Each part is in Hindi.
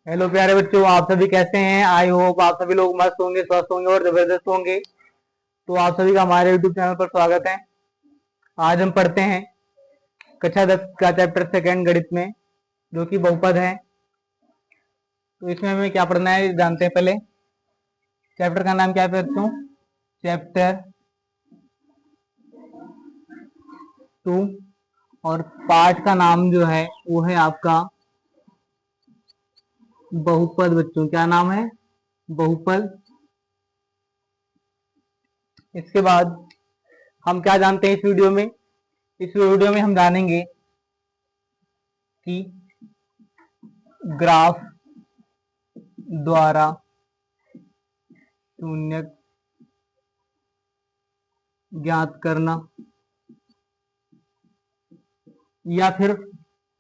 हेलो प्यारे बच्चों, आप सभी कैसे हैं। आई होप आप सभी लोग मस्त होंगे, स्वस्थ होंगे और जबरदस्त होंगे। तो आप सभी का हमारे यूट्यूब चैनल पर स्वागत है। आज हम पढ़ते हैं कक्षा 10 का चैप्टर सेकंड गणित में, जो कि बहुपद है। तो इसमें हमें क्या पढ़ना है जानते हैं पहले। चैप्टर का नाम क्या है बच्चों? चैप्टर 2। और पाठ का नाम जो है वो है आपका बहुपद। बच्चों क्या नाम है? बहुपद। इसके बाद हम क्या जानते हैं इस वीडियो में? इस वीडियो में हम जानेंगे कि ग्राफ द्वारा शून्य ज्ञात करना, या फिर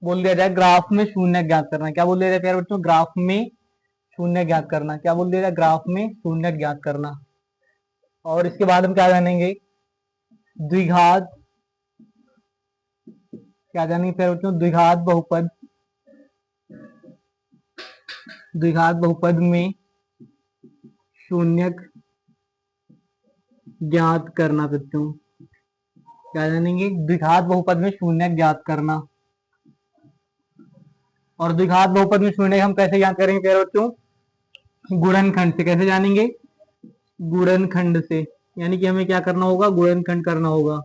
बोल दिया जाए ग्राफ में शून्य ज्ञात करना। क्या बोल दिया जाए प्यारे बच्चों? ग्राफ में शून्य ज्ञात करना। क्या बोल दिया जाए? ग्राफ में शून्य ज्ञात करना। और इसके बाद हम क्या जानेंगे? द्विघात। क्या जानेंगे प्यारे बच्चों? द्विघात बहुपद। द्विघात बहुपद में शून्य ज्ञात करना। बच्चों क्या जानेंगे? द्विघात बहुपद में शून्य ज्ञात करना। और द्विघात बहुपद में शून्य हम कैसे ज्ञात करेंगे प्यारे बच्चों? गुणनखंड से। कैसे जानेंगे? गुणनखंड से। यानी कि हमें क्या करना होगा? गुणनखंड करना होगा।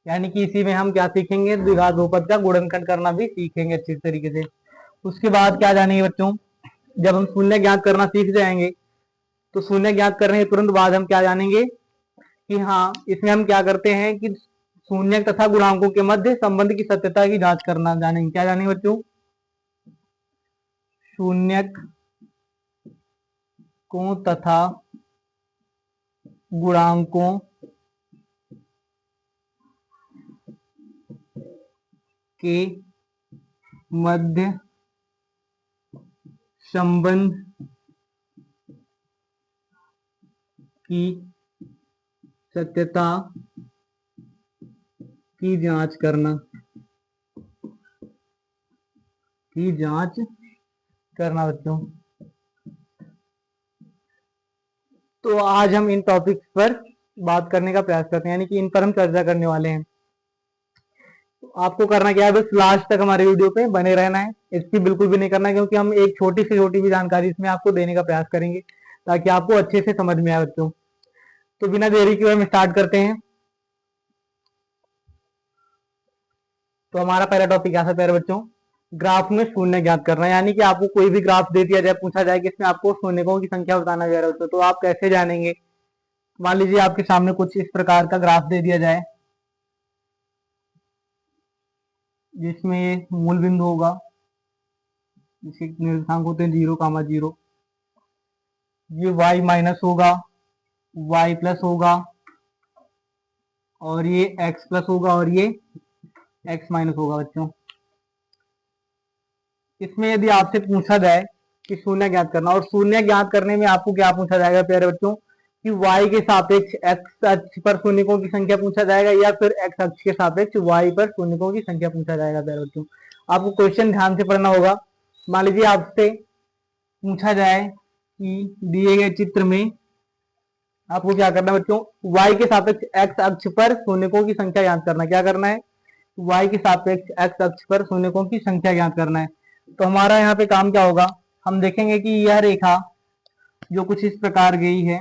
यानी कि इसी में हम क्या सीखेंगे? द्विघात बहुपद का गुणनखंड करना भी सीखेंगे अच्छी तरीके से। उसके बाद क्या जानेंगे बच्चों? जब हम शून्य ज्ञात करना सीख जाएंगे तो शून्य ज्ञात करने के तुरंत बाद हम क्या जानेंगे कि हाँ, इसमें हम क्या करते हैं कि शून्य तथा गुणांकों के मध्य संबंध की सत्यता की जांच करना जानेंगे। क्या जानेंगे बच्चों? शून्य को तथा गुणांकों के मध्य संबंध की सत्यता की जांच करना। बच्चों, तो आज हम इन टॉपिक्स पर बात करने का प्रयास करते हैं, यानी कि इन पर हम चर्चा करने वाले हैं। तो आपको करना क्या है? बस लास्ट तक हमारे वीडियो पे बने रहना है। इसकी बिल्कुल भी नहीं करना है, क्योंकि हम एक छोटी से छोटी भी जानकारी इसमें आपको देने का प्रयास करेंगे ताकि आपको अच्छे से समझ में आए बच्चों। तो बिना देरी के हम स्टार्ट करते हैं। तो हमारा पहला टॉपिक क्या था प्यारे बच्चों? ग्राफ में शून्य ज्ञात करना। यानी कि आपको कोई भी ग्राफ दे दिया जाए, पूछा जाए कि इसमें आपको शून्यकों की संख्या बताना जा रहा है, तो आप कैसे जानेंगे? मान लीजिए आपके सामने कुछ इस प्रकार का ग्राफ दे दिया जाए, जिसमें ये मूल बिंदु होगा, जिसके निर्देशांक होते हैं 0, 0। ये y माइनस होगा, y प्लस होगा, और ये x प्लस होगा, और ये x माइनस होगा। बच्चों इसमें यदि आपसे पूछा जाए कि शून्य ज्ञात करना, और शून्य ज्ञात करने में आपको क्या पूछा जाएगा प्यारे बच्चों कि y के सापेक्ष x अक्ष पर शून्यकों की संख्या पूछा जाएगा, या फिर x अक्ष के सापेक्ष y पर शून्यकों की संख्या पूछा जाएगा। प्यारे बच्चों आपको क्वेश्चन ध्यान से पढ़ना होगा। मान लीजिए आपसे पूछा जाए कि दिए गए चित्र में आपको क्या करना है बच्चों? y के सापेक्ष x अक्ष पर शून्यकों की संख्या ज्ञात करना। क्या करना है? y के सापेक्ष x अक्ष पर शून्यकों की संख्या ज्ञात करना है। तो हमारा यहाँ पे काम क्या होगा? हम देखेंगे कि यह रेखा जो कुछ इस प्रकार गई है,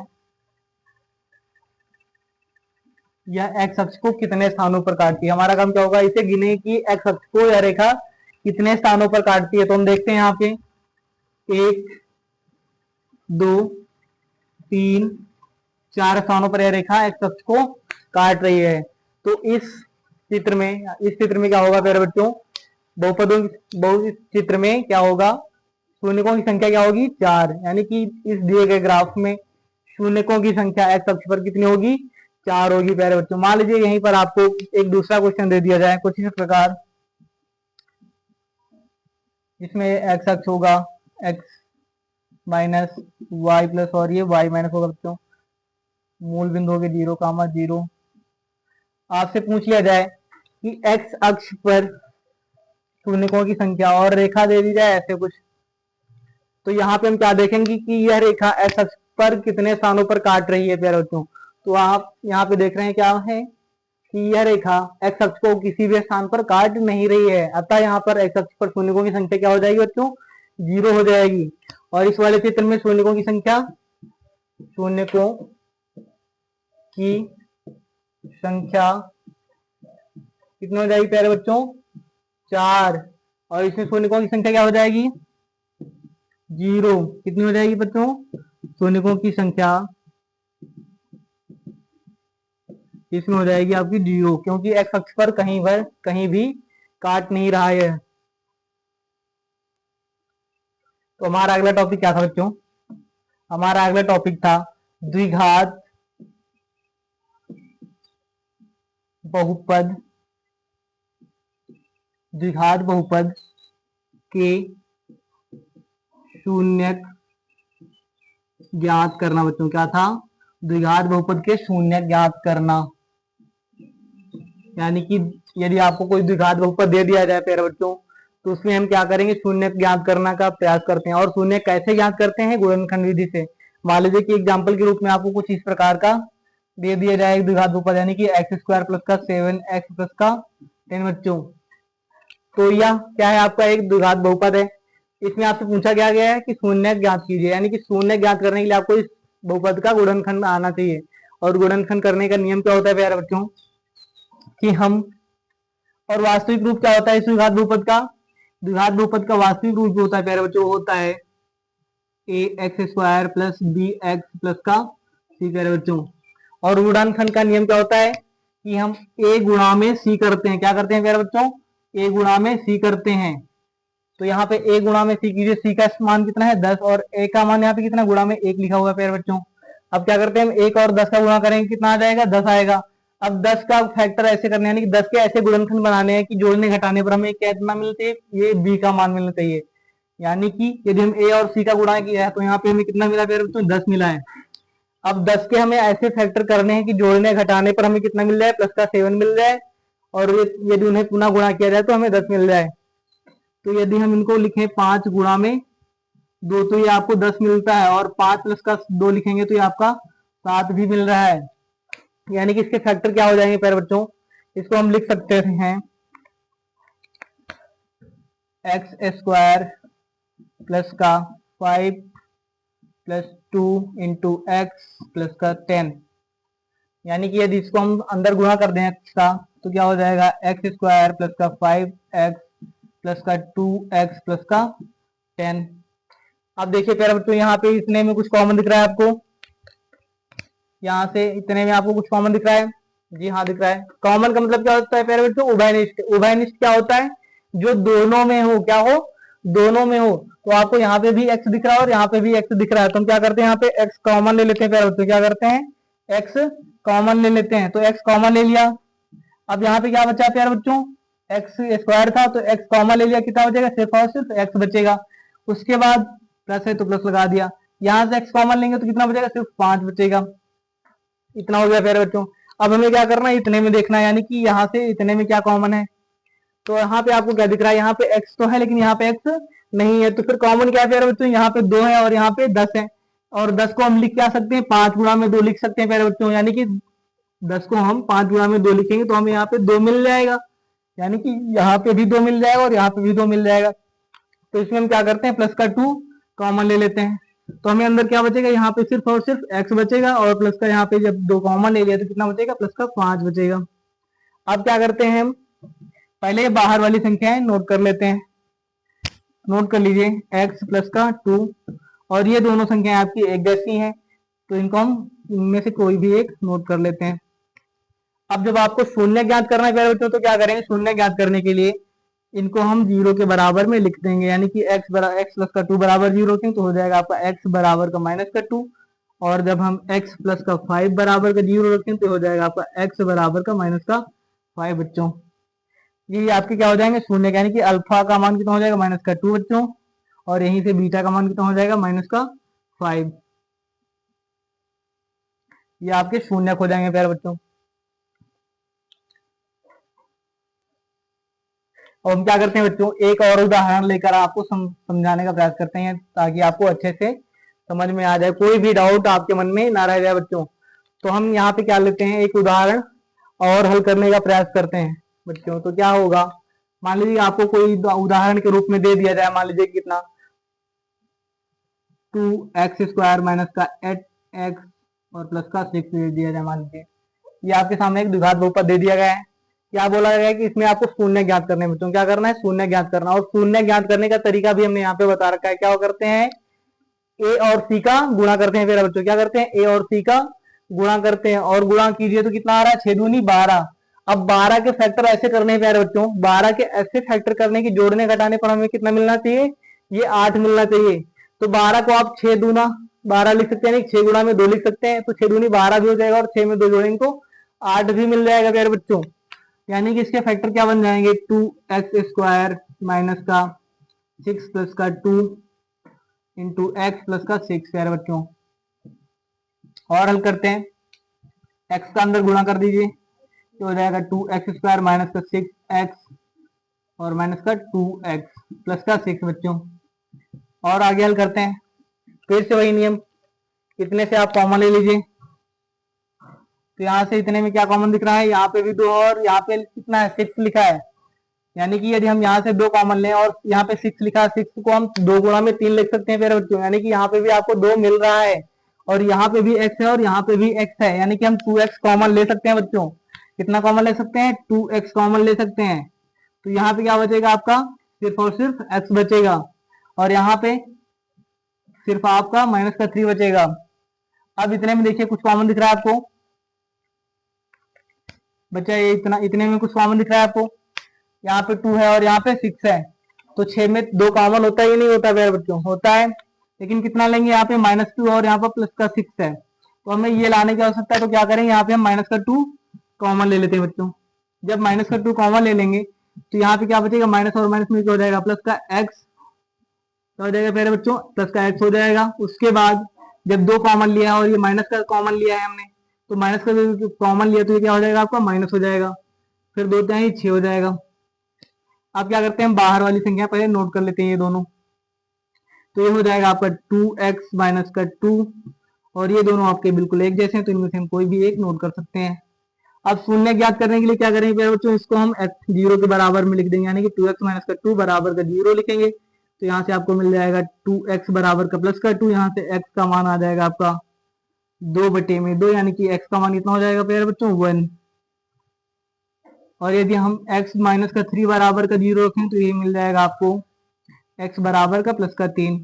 यह x अक्ष को कितने स्थानों पर काटती है। हमारा काम क्या होगा? इसे गिने कि x अक्ष को यह रेखा कितने स्थानों पर काटती है। तो हम देखते हैं यहाँ पे 1, 2, 3, 4 स्थानों पर यह रेखा x अक्ष को काट रही है। तो इस चित्र में क्या होगा प्यारे बच्चों? बहु चित्र में क्या होगा? शून्यकों की संख्या क्या होगी? 4। यानी कि इस दिए गए ग्राफ में शून्यकों की संख्या x अक्ष पर कितनी होगी? 4 होगी प्यारे बच्चों। मान लीजिए यहीं पर आपको एक दूसरा क्वेश्चन दे दिया जाए कुछ इस प्रकार, इसमें x अक्ष होगा x माइनस y प्लस, और ये y माइनस होगा बच्चों। मूल बिंदु होगी 0, 0। आपसे पूछ लिया जाए कि x अक्ष पर शून्यकों की संख्या, और रेखा दे दी जाए ऐसे कुछ, तो यहाँ पे हम क्या देखेंगे कि यह रेखा एक्स अक्ष पर कितने स्थानों पर काट रही है प्यारे बच्चों। तो आप यहाँ पे देख रहे हैं क्या है कि यह रेखा एक्स अक्ष को किसी भी स्थान पर काट नहीं रही है, अतः यहाँ पर एक्स अक्ष पर शून्यकों की संख्या क्या हो जाएगी बच्चों, 0 हो जाएगी। और इस वाले चित्र में शून्यकों की संख्या, शून्यकों की संख्या कितनी हो जाएगी प्यारे बच्चों, 4। और इसमें शून्यकों की संख्या क्या हो जाएगी, 0। कितनी हो जाएगी बच्चों, शून्यकों की संख्या इसमें हो जाएगी आपकी 0, क्योंकि एक्स अक्ष पर कहीं भी काट नहीं रहा है। तो हमारा अगला टॉपिक क्या था बच्चों, हमारा अगला टॉपिक था द्विघात बहुपद, द्विघात बहुपद के शून्यक ज्ञात करना। बच्चों क्या था, द्विघात बहुपद के शून्यक ज्ञात करना। यानी कि यदि आपको कोई द्विघात बहुपद दे दिया जाए प्यारे बच्चों, तो उसमें हम क्या करेंगे, शून्य ज्ञात करने का प्रयास करते हैं। और शून्य कैसे ज्ञात करते हैं, गुणनखंड विधि से। मान लीजिए कि एग्जाम्पल के रूप में आपको कुछ इस प्रकार का दे दिया जाए द्विघात बहुपद, यानी कि एक्स स्क्वायर प्लस का 7x प्लस का 10 बच्चों। तो यह क्या है, आपका एक द्विघात बहुपद है। इसमें आपसे पूछा क्या गया है कि शून्य ज्ञात कीजिए, यानी कि शून्य ज्ञात करने के लिए आपको इस बहुपद का गुणनखंड आना चाहिए। और गुणनखंड करने का नियम क्या होता है प्यारे बच्चों कि हम, और वास्तविक रूप क्या होता है इस द्विघात बहुपद का, द्विघात बहुपद का वास्तविक रूप जो होता है प्यारे बच्चों होता है A X square plus B X plus का सी प्यारे बच्चों। और गुणनखंड का नियम क्या होता है कि हम ए गुणा में सी करते हैं। क्या करते हैं प्यारे बच्चों, ए गुणा में सी करते हैं। तो यहाँ पे ए गुणा में सी कीजिए, सी का मान कितना है 10 और ए का मान यहाँ पे कितना, गुणा में 1 लिखा हुआ है प्यारे बच्चों। अब क्या करते हैं हम 1 और 10 का गुणा करेंगे, कितना आ जाएगा 10 आएगा। अब 10 का फैक्टर ऐसे करने, यानी कि 10 के ऐसे गुणनखंड बनाने हैं कि जोड़ने घटाने पर हमें कितना मिलना चाहिए, ये बी का मान मिलना चाहिए। यानी कि यदि हम ए और सी का गुणा किया है तो यहाँ पे हमें कितना मिला प्यारे बच्चों, 10 मिला है। अब 10 के हमें ऐसे फैक्टर करने हैं कि जोड़ने घटाने पर हमें कितना मिल जाए, प्लस का 7 मिल जाए। और यदि उन्हें पुनः गुणा किया जाए तो हमें 10 मिल जाए। तो यदि हम इनको लिखें 5 गुणा में 2 तो ये आपको 10 मिलता है, और 5 प्लस का 2 लिखेंगे तो ये आपका 7 भी मिल रहा है। यानी कि इसके फैक्टर क्या हो जाएंगे प्यारे बच्चों, इसको हम लिख सकते हैं एक्स स्क्वायर प्लस का 5 प्लस 2 इंटू एक्स प्लस का 10। यानी कि यदि इसको हम अंदर गुणा कर दें एक्स का तो क्या हो जाएगा, एक्स स्क्वायर प्लस का 5x प्लस का 2x प्लस का 10। अब देखिए प्यारे बच्चों यहाँ पे इतने में कुछ कॉमन दिख रहा है आपको, यहाँ से इतने में आपको कुछ कॉमन दिख रहा है, जी हाँ दिख रहा है। कॉमन का मतलब क्या होता है प्यारे बच्चों, उभयनिष्ठ। उभयनिष्ठ क्या होता है, जो दोनों में हो, क्या हो, दोनों में हो। तो आपको यहाँ पे भी x दिख रहा है और यहाँ पे भी x दिख रहा है, तो हम क्या करते हैं यहाँ पे x कॉमन ले लेते हैं प्यारे बच्चों। क्या करते हैं, x कॉमन ले लेते हैं। तो x कॉमन ले लिया। अब यहाँ पे क्या बचा प्यारे बच्चों, एक्स स्क्वायर था तो x कॉमन ले लिया, कितना बचेगा, सिर्फ और सिर्फ x बचेगा। उसके बाद प्लस है तो प्लस लगा दिया, यहाँ से x कॉमन लेंगे तो कितना बचेगा, सिर्फ 5 बचेगा। इतना हो गया प्यारे बच्चों। अब हमें क्या करना है, इतने में देखना है, यानी कि यहाँ से इतने में क्या कॉमन है। तो यहाँ पे आपको क्या दिख रहा है, यहाँ पे x तो है लेकिन यहाँ पे x नहीं है, तो फिर कॉमन क्या है प्यारे बच्चों, यहाँ पे 2 है और यहाँ पे 10 है। और 10 को हम लिख क्या सकते हैं, 5 गुणा में 2 लिख सकते हैं प्यारे बच्चों। यानी कि 10 को हम 5 गुणा में 2 लिखेंगे तो हमें यहाँ पे 2 मिल जाएगा। यानी कि यहाँ पे भी 2 मिल जाएगा और यहाँ पे भी 2 मिल जाएगा। तो इसमें हम क्या करते हैं, प्लस का 2 कॉमन ले लेते हैं। तो हमें अंदर क्या बचेगा, यहाँ पे सिर्फ और सिर्फ x बचेगा, और प्लस का यहाँ पे जब 2 कॉमन ले लिया तो कितना बचेगा, प्लस का 5 बचेगा। अब क्या करते हैं हम, पहले बाहर वाली संख्याएं नोट कर लेते हैं। नोट कर लीजिए x प्लस का 2, और ये दोनों संख्याएं आपकी एक जैसी हैं, तो इनको हम इनमें से कोई भी एक नोट कर लेते हैं। अब जब आपको शून्य ज्ञात करना है प्यारे बच्चों, तो क्या करेंगे, शून्य ज्ञात करने के लिए इनको हम 0 के बराबर में लिख देंगे। यानी कि x प्लस का 2 बराबर 0 के, तो हो जाएगा आपका x बराबर का माइनस का 2। और जब हम x प्लस का 5 बराबर का 0 रखें तो हो जाएगा आपका x बराबर का माइनस का 5 बच्चों। ये आपके क्या हो जाएंगे, शून्य, यानी कि अल्फा का मान कितना हो जाएगा, माइनस का 2 बच्चों। और यहीं से बीटा का मान कितना हो जाएगा, माइनस का 5। ये आपके शून्य हो जाएंगे प्यारे बच्चों। और हम क्या करते हैं बच्चों, एक और उदाहरण लेकर आपको समझाने का प्रयास करते हैं ताकि आपको अच्छे से समझ में आ जाए, कोई भी डाउट आपके मन में ना रह जाए बच्चों। तो हम यहाँ पे क्या लेते हैं, एक उदाहरण और हल करने का प्रयास करते हैं बच्चों। तो क्या होगा, मान लीजिए आपको कोई उदाहरण के रूप में दे दिया जाए, मान लीजिए कितना 2x² माइनस का 8x और प्लस का 6 दे दिया जाए। मान लीजिए ये आपके सामने एक द्विघात बहुपद दे दिया गया है। क्या बोला गया है कि इसमें आपको शून्य ज्ञात करने में, बच्चों क्या करना है, शून्य ज्ञात करना। और शून्य ज्ञात करने का तरीका भी हमने यहाँ पे बता रखा है। क्या करते हैं, ए और सी का गुणा करते हैं। फिर बच्चों क्या करते हैं, ए और सी का गुणा करते हैं, और गुणा कीजिए तो कितना आ रहा है, 6 दूनी 12। अब 12 के फैक्टर ऐसे करने हैं प्यारे बच्चों, 12 के ऐसे फैक्टर करने की जोड़ने घटाने पर हमें कितना मिलना चाहिए, ये 8 मिलना चाहिए। तो 12 को आप 6 दूना 12 लिख सकते हैं, 6 गुणा में 2 लिख सकते हैं, तो 6 दूनी 12 भी हो जाएगा और 6 में 2 जोड़ेंगे तो 8 भी मिल जाएगा प्यारे बच्चों। यानी कि इसके फैक्टर क्या बन जाएंगे, 2x² माइनस का 6 प्लस का 2 इंटू एक्स प्लस का 6 प्यारे बच्चों। और हल करते हैं, x का अंदर गुणा कर दीजिए तो हो जाएगा 2x² माइनस का 6x और माइनस का 2x प्लस का 6 बच्चों। और आगे हल करते हैं, फिर से वही नियम, इतने से आप कॉमन ले लीजिए। तो यहाँ से इतने में क्या कॉमन दिख रहा है, यहाँ पे भी 2 और यहाँ पे कितना है 6 लिखा है। यानी कि यदि हम यहाँ से 2 कॉमन लें और यहाँ पे 6 लिखा है, 6 को हम 2 गुणा में 3 लिख सकते हैं मेरे बच्चों। यानी कि यहाँ पे भी आपको 2 मिल रहा है और यहाँ पे भी x है और यहाँ पे भी x है। यानी कि हम 2x कॉमन ले सकते हैं बच्चों। कितना कॉमन ले सकते हैं, 2x कॉमन ले सकते हैं। तो यहाँ पे क्या बचेगा आपका, सिर्फ और सिर्फ x बचेगा और यहाँ पे सिर्फ आपका माइनस का 3 बचेगा। अब इतने में देखिए कुछ कॉमन दिख रहा है आपको बच्चा, ये इतना इतने में कुछ कॉमन दिख रहा है आपको, यहाँ पे 2 है और यहाँ पे 6 है। तो 6 में 2 कॉमन होता ही नहीं होता मेरे बच्चों, होता है, लेकिन कितना लेंगे, यहाँ पे -2 और यहाँ पर प्लस का 6 है। तो हमें ये लाने की आवश्यकता है। तो क्या करेंगे, यहाँ पे हम -2 कॉमन ले लेते हैं बच्चों। जब -2 कॉमन ले लेंगे तो यहाँ पे क्या बचेगा, माइनस और माइनस में क्या हो जाएगा, प्लस का x हो जाएगा मेरे बच्चों, प्लस का x हो जाएगा। उसके बाद जब 2 कॉमन लिया है और ये माइनस का कॉमन लिया है हमने, तो माइनस का कॉमन लिया तो ये क्या हो जाएगा आपका, माइनस हो जाएगा। फिर 2 ही 6 हो जाएगा। अब क्या करते हैं, बाहर वाली संख्या पहले नोट कर लेते हैं ये दोनों। तो ये हो जाएगा आपका 2x माइनस का 2 और ये दोनों आपके बिल्कुल एक जैसे हैं, तो इनमें से हम कोई भी एक नोट कर सकते हैं। अब शून्य ज्ञात करने के लिए क्या करेंगे प्यारे बच्चों, इसको हम x 0 के बराबर में लिख देंगे। यानी कि 2x माइनस का 2 बराबर का 0 लिखेंगे। तो यहाँ से आपको मिल जाएगा 2x बराबर का प्लस का 2, यहाँ से x का मान आ जाएगा आपका 2/2, यानी कि x का मान कितना हो जाएगा प्यारे बच्चों, 1। और यदि हम x माइनस का 3 बराबर का 0 रखें तो ये मिल जाएगा आपको x बराबर का प्लस का 3।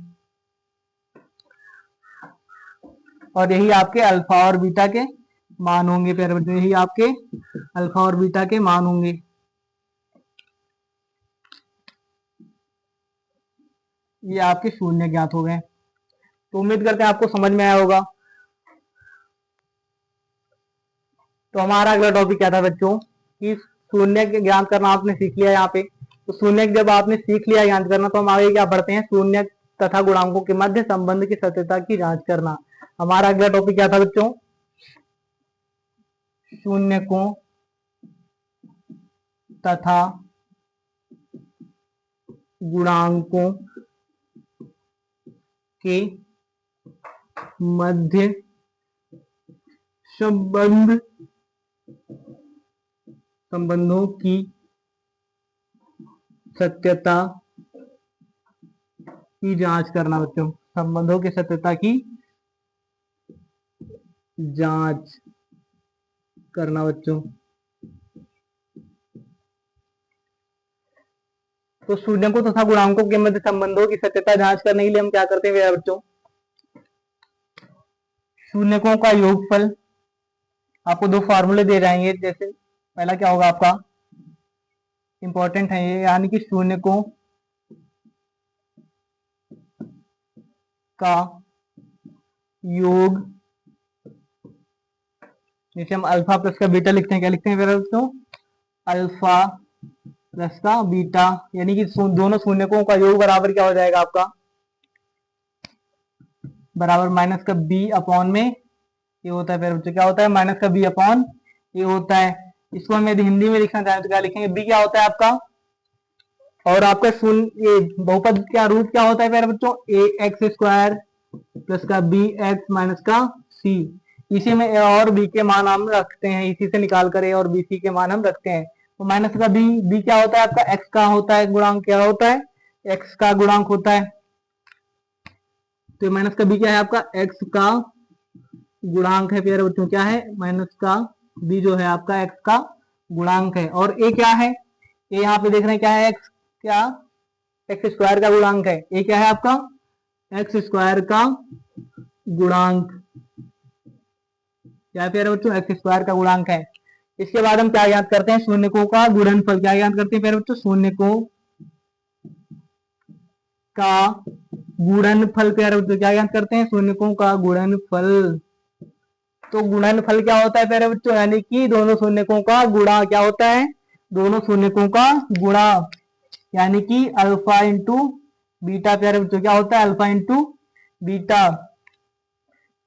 और यही आपके अल्फा और बीटा के मान होंगे प्यारे बच्चों, यही आपके अल्फा और बीटा के मान होंगे। ये आपके शून्य ज्ञात हो गए। तो उम्मीद करते हैं आपको समझ में आया होगा। तो हमारा अगला टॉपिक क्या था बच्चों, कि शून्य ज्ञात करना आपने सीख लिया यहाँ पे। तो शून्य जब आपने सीख लिया ज्ञात करना, तो हम आगे क्या पढ़ते हैं, शून्य तथा गुणांकों के मध्य संबंध की सत्यता की जांच करना। हमारा अगला टॉपिक क्या था बच्चों, शून्यकों तथा गुणांकों के मध्य संबंधों की सत्यता की जांच करना बच्चों, संबंधों की सत्यता की जांच करना बच्चों। तो शून्यकों तथा गुणांकों के मध्य संबंधों की सत्यता जांच करने के लिए हम क्या करते हैं बच्चों, शून्यकों का योगफल, आपको 2 फार्मूले दे जाएंगे। जैसे पहला क्या होगा आपका, इंपॉर्टेंट है ये, यानी कि शून्यकों का योग, जैसे हम अल्फा प्लस का बीटा लिखते हैं, क्या लिखते हैं दोस्तों, अल्फा प्लस का बीटा, यानी कि दोनों शून्यकों का योग बराबर क्या हो जाएगा आपका, बराबर माइनस का b अपॉन में ये होता है। फिर बच्चों क्या होता है, माइनस का b अपॉन ये होता है। इसको हम यदि हिंदी में लिखना चाहें तो क्या लिखेंगे, b क्या होता है आपका, और आपका शून्य ये बहुपद का रूट क्या होता है प्यारे बच्चों, ए एक्स स्क्वायर प्लस का बी एक्स माइनस का सी। इसी में ए और बी के मान हम रखते हैं, इसी से निकाल कर ए और बी सी के मान हम रखते हैं। तो माइनस का बी, बी क्या होता है आपका एक्स का होता है गुणांक, क्या होता है एक्स का गुणांक होता है। तो माइनस का बी क्या है आपका एक्स का गुणांक है प्यारे बच्चों, क्या है माइनस का बी जो है आपका एक्स का गुणांक है। और ए क्या है, ए यहाँ पे देख रहे हैं क्या है एक्स, क्या एक्स स्क्वायर का गुणांक है। ए क्या है आपका एक्स स्क्वायर का गुणांक, क्या है प्यारे बच्चों एक्स स्क्वायर का गुणांक है। इसके बाद हम क्या याद करते हैं, शून्यकों का गुणनफल। क्या याद करते हैं प्यारे बच्चों, शून्यकों का गुणनफल। प्यारे बच्चों क्या याद करते हैं, शून्यकों का गुणनफल। तो गुणनफल क्या होता है प्यारे बच्चों, यानी कि दोनों शून्यकों का गुणा। क्या होता है, दोनों शून्यकों का गुणा, यानी कि अल्फा इंटू बीटा। प्यारे बच्चों क्या होता है alpha into beta.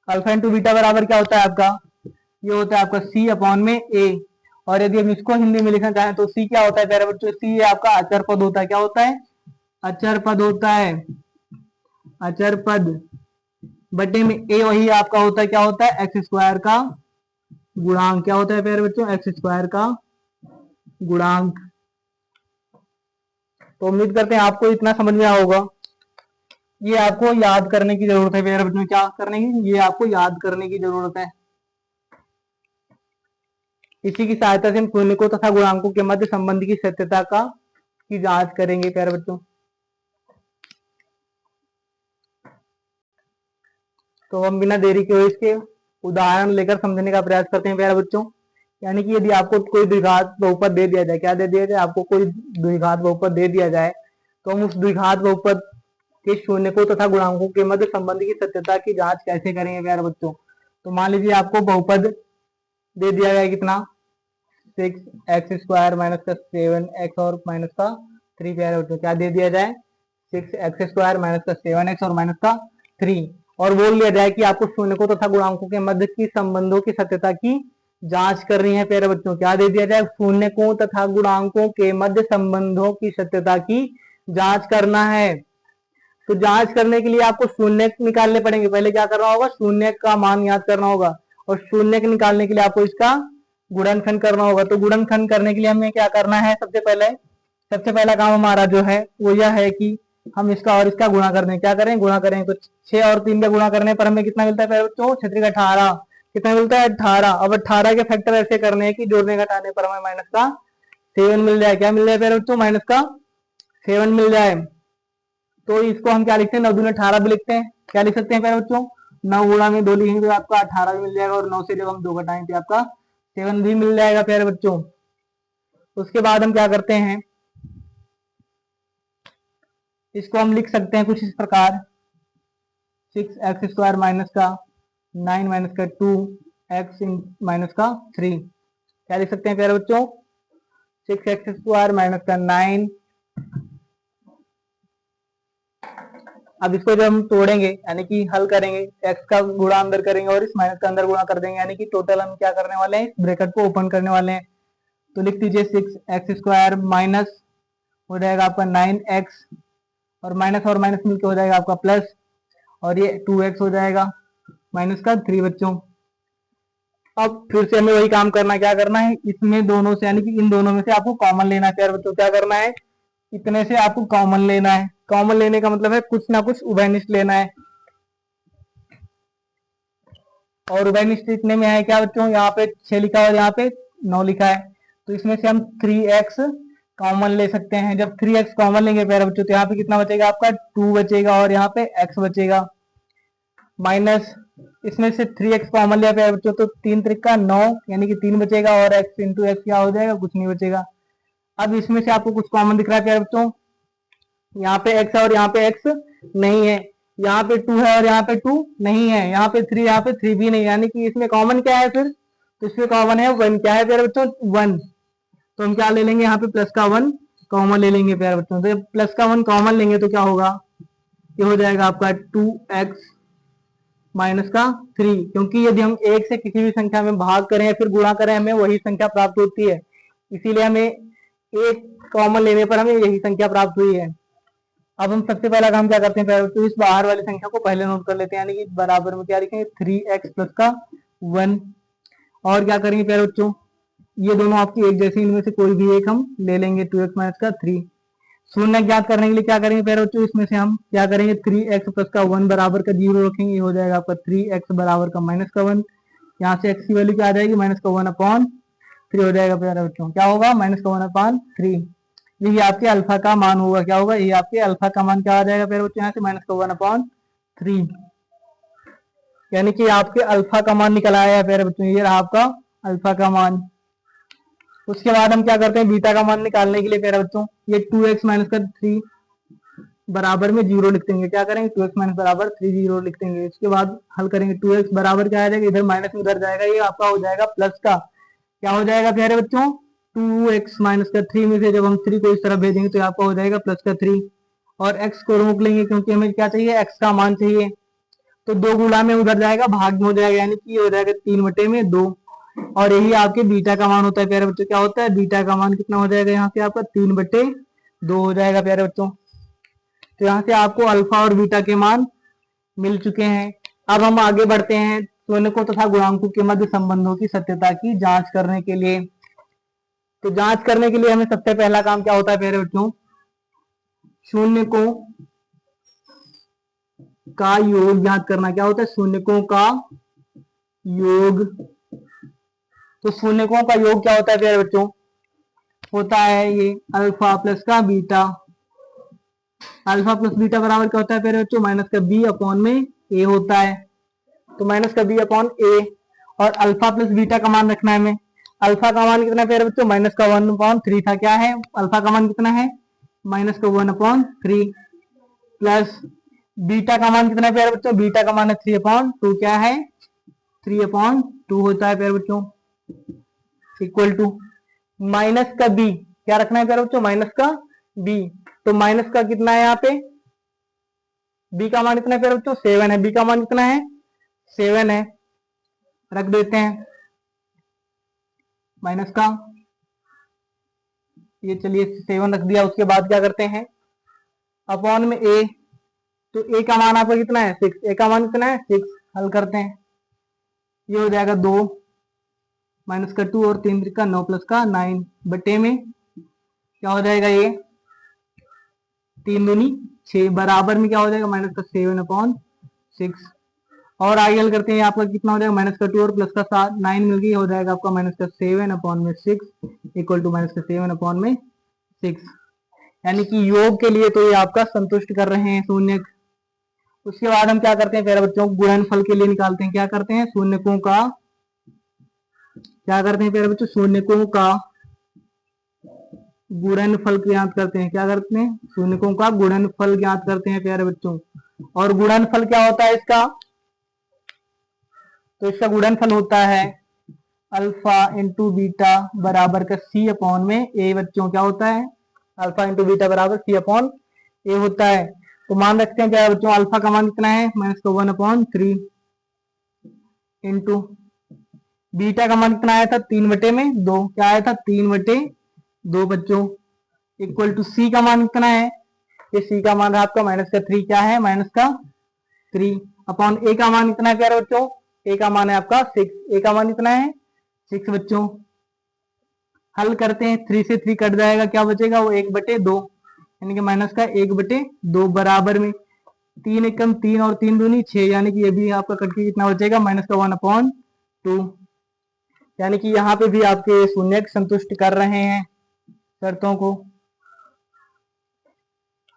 Alpha into beta बराबर क्या होता है आपका, ये होता है आपका सी अपॉन में ए। और यदि हम इसको हिंदी में लिखना चाहें तो सी क्या होता है प्यारे बच्चों, सी आपका अचर पद होता है। क्या होता है, अचर पद होता है, अचर पद बटे में ए वही आपका होता है, क्या होता है एक्स स्क्वायर का गुणांक। क्या होता है प्यारे बच्चों, एक्स स्क्वायर का गुणांक। तो उम्मीद करते हैं आपको इतना समझ में आया होगा। ये आपको याद करने की जरूरत है प्यारे बच्चों, क्या करने की, ये आपको याद करने की जरूरत है। इसी की सहायता से हम शून्यकों तथा गुणांकों के मध्य संबंध की सत्यता का की जांच करेंगे प्यारे बच्चों। तो हम बिना देरी के इसके उदाहरण लेकर समझने का प्रयास करते हैं प्यारे बच्चों। यानी कि यदि आपको कोई द्विघात बहुपद दे दिया जाए, क्या दे दिया जाए आपको, कोई द्विघात बहुपद दे दिया जाए, तो हम उस द्विघात बहुपद के शून्यकों तथा गुणांकों के मध्य संबंध की सत्यता की जांच कैसे करेंगे प्यारे बच्चों। तो मान लीजिए आपको बहुपद दे दिया गया कितना, 6x² माइनस का 7x और माइनस का 3। प्यारे बच्चों क्या दे दिया जाए, 6x² माइनस का 7x और माइनस का 3, और बोल लिया जाए कि आपको शून्यकों तथा गुणांकों के मध्य की संबंधों की सत्यता की जांच करनी है। प्यारे बच्चों क्या दे दिया जाए, शून्यकों तथा गुणांकों के मध्य संबंधों की सत्यता की जांच करना है। तो जांच करने के लिए आपको शून्य निकालने पड़ेंगे। पहले क्या करना होगा, शून्य का मान याद करना होगा, और शून्य के निकालने के लिए आपको इसका गुणनखंड करना होगा। तो गुणनखंड करने के लिए हमें क्या करना है, सबसे पहला काम हमारा जो है वो यह है कि हम इसका और इसका गुणा कर दें। क्या करें, गुणा करें। तो 6 और 3 का गुणा करने पर हमें कितना मिलता है बच्चों, 6 का 18, कितना मिलता है 18। अब 18 के फैक्टर ऐसे करने हैं कि जोड़ने घटाने पर हमें माइनस का 7 मिल जाए। क्या मिल जाए बच्चों, माइनस का 7 मिल जाए। तो इसको हम क्या लिखते हैं, 9 दूनी 18 भी लिखते हैं। क्या लिख सकते हैं प्यारे बच्चों, 9 गुणा में 2 लिखेंगे तो आपका 18 भी मिल जाएगा, और 9 से जब हम 2 घटाएंगे तो आपका 7 भी मिल जाएगा प्यारे बच्चों। उसके बाद हम क्या करते हैं, इसको हम लिख सकते हैं कुछ इस प्रकार, 6x² माइनस का 9 माइनस का 2x माइनस का 3। क्या लिख सकते हैं प्यारे बच्चों, 6x² माइनस का 9। अब इसको जब हम तोड़ेंगे यानी कि हल करेंगे, x का गुणा अंदर करेंगे और इस माइनस का अंदर गुणा कर देंगे, यानी कि टोटल हम क्या करने वाले हैं, ब्रैकेट को ओपन करने वाले हैं। तो लिख दीजिए 6x² माइनस हो जाएगा आपका 9x, और माइनस मिलकर हो जाएगा आपका प्लस, और ये 2x हो जाएगा माइनस का 3 बच्चों। अब फिर से हमें वही काम करना, क्या करना है, इसमें दोनों से यानी कि इन दोनों में से आपको कॉमन लेना है प्यारे बच्चों। क्या करना है, इतने से आपको कॉमन लेना है। कॉमन लेने का मतलब है कुछ ना कुछ उभयनिष्ठ लेना है, और उभयनिष्ठ इतने में है क्या बच्चों, यहाँ पे 6 लिखा है और यहाँ पे 9 लिखा है। तो इसमें से हम 3x कॉमन ले सकते हैं। जब 3x कॉमन लेंगे प्यारे बच्चों तो यहाँ पे कितना बचेगा आपका 2 बचेगा, और यहाँ पे x बचेगा माइनस, इसमें से 3x कॉमन लिया प्यारे बच्चों तो 3 त्रिका 9 यानी कि 3 बचेगा, और x इंटू एक्स क्या हो जाएगा, कुछ नहीं बचेगा। अब इसमें से आपको कुछ कॉमन दिख रहा है प्यारे बच्चों, यहाँ पे x है और यहाँ पे x नहीं है, यहाँ पे 2 है और यहाँ पे 2 नहीं है, यहाँ पे 3, यहाँ पे 3 भी नहीं, यानी कि इसमें कॉमन क्या है फिर, तो इसमें कॉमन है 1। क्या है प्यारे बच्चों, 1। तो हम क्या ले लेंगे, यहाँ पे प्लस का 1 कॉमन ले लेंगे प्यारे बच्चों। तो जब प्लस का 1 कॉमन लेंगे तो क्या होगा, ये हो जाएगा आपका 2x माइनस का 3, क्योंकि यदि हम एक से किसी भी संख्या में भाग करें या फिर गुणा करें हमें वही संख्या प्राप्त होती है, इसीलिए हमें एक कॉमन लेने पर हमें यही संख्या प्राप्त हुई है। अब हम सबसे पहला काम क्या करते हैं प्यारे बच्चों, इस बाहर वाली संख्या को पहले नोट कर लेते हैं, यानी कि बराबर में क्या लिखेंगे 3x प्लस का 1। और क्या करेंगे प्यारे बच्चों, ये दोनों आपकी एक जैसे, इनमें से कोई भी एक हम ले लेंगे 2x माइनस का 3। शून्य ज्ञात करने के लिए क्या करेंगे प्यारे बच्चों, इसमें से हम क्या करेंगे 3x प्लस का 1 बराबर का 0 रखेंगे, ये हो जाएगा आपका 3x बराबर का माइनस का 1। यहाँ से x की वैल्यू क्या आ जाएगी, माइनस का 1/3 हो जाएगा प्यारे बच्चों, क्या होगा माइनस का 1/3। यही आपके अल्फा का मान होगा, क्या होगा, ये आपके अल्फा का मान क्या आ जाएगा प्यारे बच्चों, यहाँ से माइनस का 1/3, यानी कि आपके अल्फा का मान निकल आया है प्यारे बच्चों, ये रहा आपका अल्फा का मान। उसके बाद हम क्या करते हैं बीटा का मान निकालने के लिए प्यारे बच्चों, ये 2x माइनस का 3 बराबर में 0 लिख देंगे, क्या करेंगे 2x माइनस बराबर 3 0 लिख देंगे। उसके बाद हल करेंगे, 2x बराबर क्या आ जाएगा, इधर माइनस में उधर जाएगा, ये आपका हो जाएगा प्लस का, क्या हो जाएगा प्यारे बच्चों 2x माइनस का 3 में से जब हम 3 को इस तरफ भेजेंगे तो आपका हो जाएगा प्लस का 3, और x को रोक लेंगे क्योंकि हमें क्या चाहिए, x का मान चाहिए, तो 2 गुणा में उधर जाएगा, भाग में हो जाएगा, यानी कि ये हो जाएगा 3/2। और यही आपके बीटा का मान होता है प्यारे बच्चों, क्या होता है बीटा का मान कितना हो जाएगा, यहाँ से आपका 3/2 हो जाएगा प्यारे बच्चों। तो यहाँ से आपको अल्फा और बीटा के मान मिल चुके हैं। अब हम आगे बढ़ते हैं शून्यकों तथा गुणांकों के मध्य संबंधों की सत्यता की जांच करने के लिए। तो जांच करने के लिए हमें सबसे पहला काम क्या होता है प्यारे बच्चों, शून्यकों का योग ज्ञात करना। क्या होता है, शून्यकों का योग। तो शून्यकों का योग क्या होता है प्यारे बच्चों, होता है ये अल्फा प्लस का बीटा। अल्फा प्लस बीटा बराबर क्या होता है प्यारे बच्चों, माइनस का बी अपॉन में ए होता है। तो माइनस का बी अपॉन ए, और अल्फा प्लस बीटा का मान रखना है हमें। अल्फा का मान कितना है प्यारे बच्चों, माइनस का 1/3 था, क्या है अल्फा का मान कितना है, माइनस का 1/3, प्लस बीटा का मान कितना है प्यारे बच्चों, बीटा का मान है 3/2, क्या है 3/2 होता है प्यारे बच्चों, इक्वल टू माइनस का बी, क्या रखना है प्यारे बच्चों, माइनस का बी। तो माइनस का कितना है यहाँ पे, बी का मान कितना है प्यारे बच्चों 7 है, बी का मान कितना है 7 है, रख देते हैं माइनस का, ये चलिए 7 रख दिया। उसके बाद क्या करते हैं अपॉन में ए, तो ए का मान आपका कितना है 6, ए का मान कितना है 6, हल करते हैं, ये हो जाएगा 2 माइनस का 2 और 3 का 9 प्लस का 9 बटे में क्या हो जाएगा, ये 3 दूनी 6 बराबर में क्या हो जाएगा माइनस का 7/6। और आगे हल करते हैं, आपका कितना हो जाएगा माइनस का 2 और प्लस का 9 मिल गई, हो जाएगा आपका माइनस का 7/6 इक्वल टू माइनस का 7/6, यानी कि योग के लिए तो ये आपका संतुष्ट कर रहे हैं शून्य। उसके बाद हम क्या करते हैं प्यारे बच्चों, गुणनफल के लिए निकालते हैं, क्या करते हैं शून्यकों का, क्या करते हैं प्यारे बच्चों शून्यकों का गुणनफल ज्ञात करते हैं, क्या करते हैं शून्यकों का गुणनफल ज्ञात करते हैं प्यारे बच्चों। और गुणनफल क्या होता है इसका, तो इसका गुणनफल होता है अल्फा इंटू बीटा बराबर का सी अपॉन में ए बच्चों, क्या होता है अल्फा इंटू बीटा बराबर सी अपॉन ए होता है। तो मान रखते हैं क्या बच्चों, अल्फा का मान कितना है माइनस का 1/3 इंटू बीटा का मान कितना आया था 3/2, क्या आया था 3/2 बच्चों, इक्वल टू सी का मान कितना है, ये सी का मान है आपका माइनस का 3, क्या है माइनस का 3 अपॉन ए का मान कितना है प्यारे बच्चों, ए का मान है आपका 6, ए का मान कितना है 6 बच्चों। हल करते हैं, 3 से 3 कट जाएगा, क्या बचेगा वो 1/2, यानी कि माइनस का 1/2 बराबर में 3 एकम 3 और 3 दूनी 6, यानी कि ये भी आपका कट के कितना बचेगा माइनस का 1/2, यानी कि यहाँ पे भी आपके शून्य संतुष्ट कर रहे हैं शर्तों को।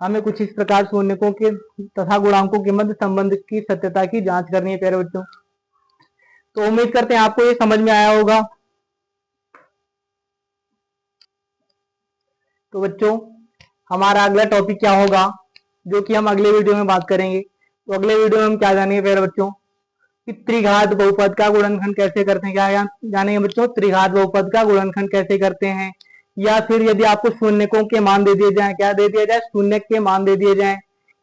हमें कुछ इस प्रकार शून्यकों के तथा गुणांकों के मध्य संबंध की सत्यता की जांच करनी है प्यारे बच्चों। तो उम्मीद करते हैं आपको ये समझ में आया होगा। तो बच्चों हमारा अगला टॉपिक क्या होगा, जो कि हम अगले वीडियो में बात करेंगे। तो अगले वीडियो में हम क्या जानेंगे प्यारे बच्चों कि त्रिघात बहुपद का गुणनखंड कैसे करते हैं, क्या जानेंगे बच्चों त्रिघात बहुपद का गुणनखंड कैसे करते हैं, या फिर यदि आपको शून्यकों के मान दे दिए जाए, क्या दे दिया जाए शून्य के मान दे दिए जाए,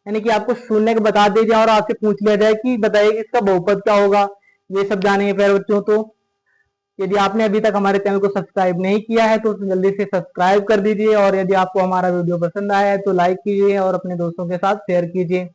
यानी कि आपको शून्य बता दिए जाए और आपसे पूछ लिया जाए कि बताइए इसका बहुपद क्या होगा, ये सब जानेंगे प्यारे बच्चों। तो यदि आपने अभी तक हमारे चैनल को सब्सक्राइब नहीं किया है तो जल्दी से सब्सक्राइब कर दीजिए, और यदि आपको हमारा वीडियो पसंद आया है तो लाइक कीजिए और अपने दोस्तों के साथ शेयर कीजिए।